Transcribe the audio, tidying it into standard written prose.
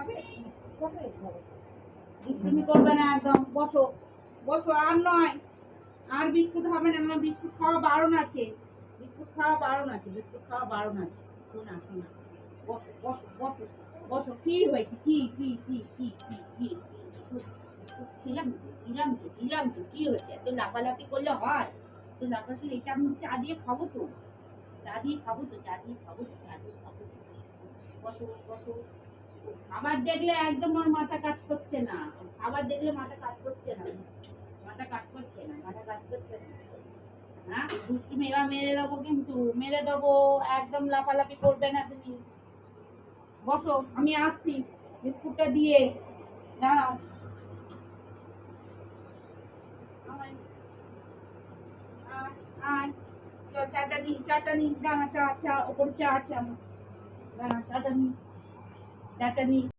খাবে? দুষ্টুমি করবে না একদম। বসো বসো, আর নয়, আর বিস্কুট হবে না। আমার বিস্কুট খাওয়া বারণ আছে, বিস্কুট খাওয়া বারণ আছে, বিস্কুট খাওয়া বারণ আছে। শোনা শোনা, বসো বসো বসো বসো। কি হয়েছে? কি কি কি কি কি কি দিলাম দিলাম তো দিলাম তো, কি হয়েছে? এত লাফালাফি করলে হয়? তো লাফালাফি, এটা আমি চা দিয়ে খাবো তো, চা দিয়ে খাবো তো, চা দিয়ে খাবো তো, চা দিয়ে খাবো তো। বসো বসো। খাবার দেখলে একদম ওর মাথা কাজ করছে না, খাবার দেখলে মাথা কাজ করছে না, মাথা কাজ করছে না, মাথা কাজ করছে না। হ্যাঁ, দুষ্টুমি এবার মেরে দেবো, কিন্তু মেরে দেবো। একদম লাফালাফি করবে না তুমি। বসো, আমি আসছি বিস্কুটটা দিয়ে। দাঁড়াও। আয়, আয়, আয়। চল, চাটা নি, চাটা নি। দাঁড়া, চা চা ওপরে চা আছে আমার। দাঁড়া, চাটা নি, চাটা নি।